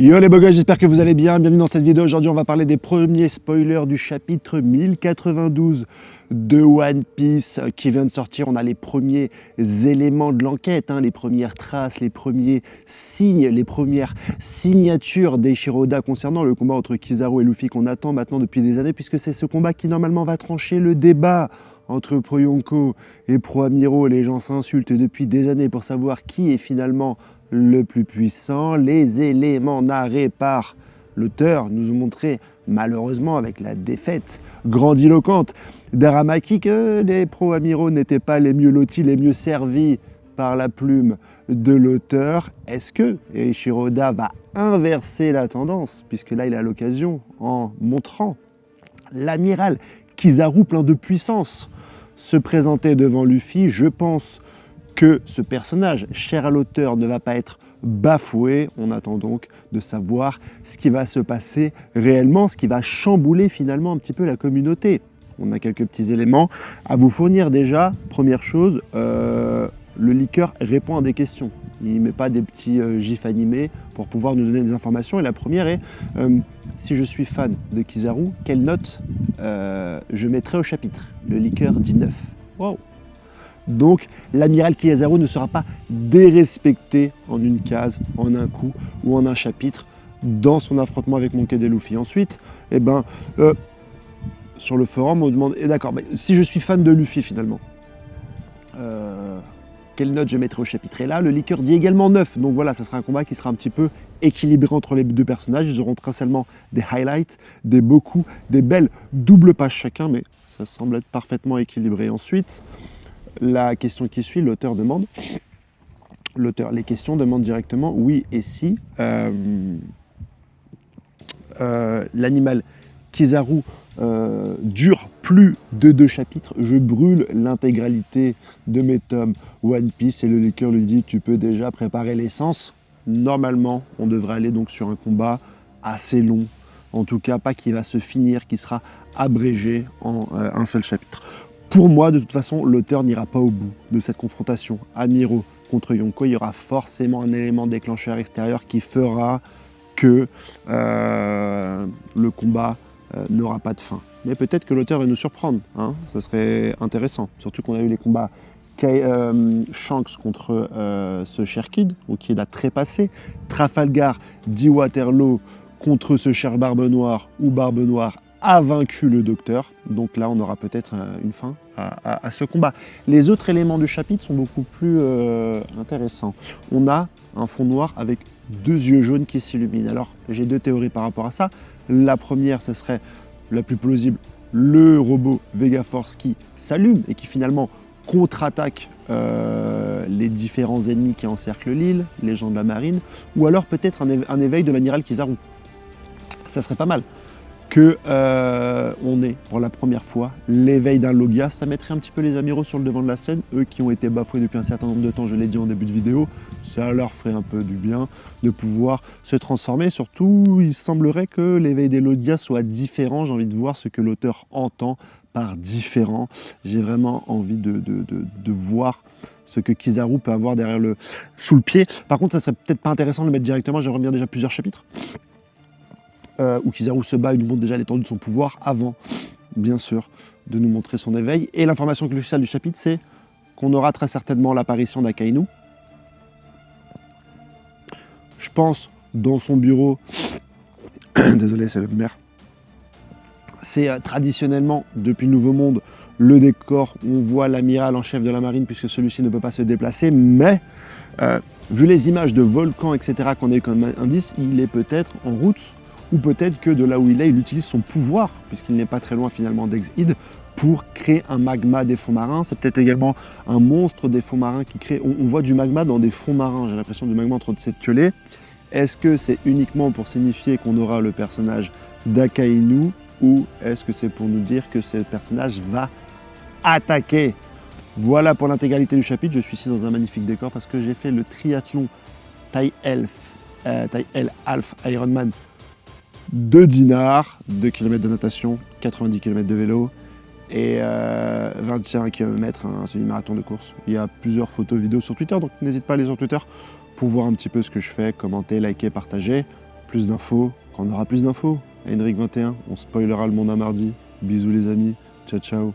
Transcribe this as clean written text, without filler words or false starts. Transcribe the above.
Yo les beaux gars, j'espère que vous allez bien. Bienvenue dans cette vidéo. Aujourd'hui, on va parler des premiers spoilers du chapitre 1092 de One Piece qui vient de sortir. On a les premiers éléments de l'enquête, les premières traces, les premiers signes, les premières signatures d'Eiichiro Oda concernant le combat entre Kizaru et Luffy qu'on attend maintenant depuis des années, puisque c'est ce combat qui normalement va trancher le débat entre Pro Yonko et Pro Amiro. Les gens s'insultent depuis des années pour savoir qui est finalement le plus puissant. Les éléments narrés par l'auteur nous ont montré, malheureusement avec la défaite grandiloquente d'Aramaki, que les pro-amiraux n'étaient pas les mieux lotis, les mieux servis par la plume de l'auteur. Est-ce que Eiichiro Oda va inverser la tendance, puisque là il a l'occasion, en montrant l'amiral Kizaru plein de puissance se présenter devant Luffy? Je pense que ce personnage, cher à l'auteur, ne va pas être bafoué. On attend donc de savoir ce qui va se passer réellement, ce qui va chambouler finalement un petit peu la communauté. On a quelques petits éléments à vous fournir déjà. Première chose, le leaker répond à des questions. Il ne met pas des petits gifs animés pour pouvoir nous donner des informations. Et la première est, si je suis fan de Kizaru, quelle note je mettrai au chapitre? Le leaker dit 9. Wow. Donc l'amiral Kizaru ne sera pas dérespecté en une case, en un coup ou en un chapitre dans son affrontement avec Monkey D. Luffy. Ensuite, sur le forum, on demande, d'accord, si je suis fan de Luffy finalement, quelle note je mettrai au chapitre? Et là, le leaker dit également 9. Donc voilà, ça sera un combat qui sera un petit peu équilibré entre les deux personnages. Ils auront principalement des highlights, des beaux coups, des belles doubles pages chacun, mais ça semble être parfaitement équilibré. Ensuite, la question qui suit, l'auteur demande, les questions demandent directement oui et si l'animal Kizaru dure plus de 2 chapitres, je brûle l'intégralité de mes tomes One Piece. Et le leaker lui dit, tu peux déjà préparer l'essence. Normalement, on devrait aller donc sur un combat assez long, en tout cas pas qui va se finir, qui sera abrégé en un seul chapitre. Pour moi, de toute façon, l'auteur n'ira pas au bout de cette confrontation Amiro contre Yonko. Il y aura forcément un élément déclencheur extérieur qui fera que le combat n'aura pas de fin. Mais peut-être que l'auteur va nous surprendre, ce serait intéressant. Surtout qu'on a eu les combats Shanks contre ce cher Kid, qui est là très passé. Trafalgar dit Waterloo contre ce cher Barbe Noire, ou Barbe Noire a vaincu le docteur. Donc là, on aura peut-être une fin à ce combat. Les autres éléments du chapitre sont beaucoup plus intéressants. On a un fond noir avec 2 yeux jaunes qui s'illuminent. Alors, j'ai 2 théories par rapport à ça. La première, ce serait la plus plausible, le robot Vega Force qui s'allume et qui finalement contre-attaque les différents ennemis qui encerclent l'île, les gens de la marine, ou alors peut-être un éveil de l'amiral Kizaru. Ça serait pas mal que on ait pour la première fois l'éveil d'un Logia. Ça mettrait un petit peu les amiraux sur le devant de la scène, eux qui ont été bafoués depuis un certain nombre de temps, je l'ai dit en début de vidéo. Ça leur ferait un peu du bien de pouvoir se transformer. Surtout, il semblerait que l'éveil des Logia soit différent. J'ai envie de voir ce que l'auteur entend par différent. J'ai vraiment envie de voir ce que Kizaru peut avoir derrière sous le pied. Par contre, ça serait peut-être pas intéressant de le mettre directement. J'aimerais bien déjà plusieurs chapitres où Kizaru se bat et nous montre déjà l'étendue de son pouvoir avant, bien sûr, de nous montrer son éveil. Et l'information cruciale du chapitre, c'est qu'on aura très certainement l'apparition d'Akainu. Je pense, dans son bureau, désolé, c'est le maire, c'est traditionnellement, depuis le Nouveau Monde, le décor où on voit l'amiral en chef de la marine, puisque celui-ci ne peut pas se déplacer, mais vu les images de volcans, etc., qu'on a eu comme indice, il est peut-être en route, ou peut-être que de là où il est, il utilise son pouvoir, puisqu'il n'est pas très loin finalement d'Ex-Id, pour créer un magma des fonds marins. C'est peut-être également un monstre des fonds marins qui crée... On voit du magma dans des fonds marins, j'ai l'impression du magma entre ces tuelés. Est-ce que c'est uniquement pour signifier qu'on aura le personnage d'Akainu, ou est-ce que c'est pour nous dire que ce personnage va attaquer? Voilà pour l'intégralité du chapitre. Je suis ici dans un magnifique décor parce que j'ai fait le triathlon Taille L Half Ironman 2 dinars, 2 km de natation, 90 km de vélo et 21 km, un semi-marathon de course. Il y a plusieurs photos, vidéos sur Twitter, donc n'hésite pas à aller sur Twitter pour voir un petit peu ce que je fais, commenter, liker, partager. Plus d'infos, quand on aura plus d'infos. Henrik 21, on spoilera le monde à mardi. Bisous les amis, ciao ciao.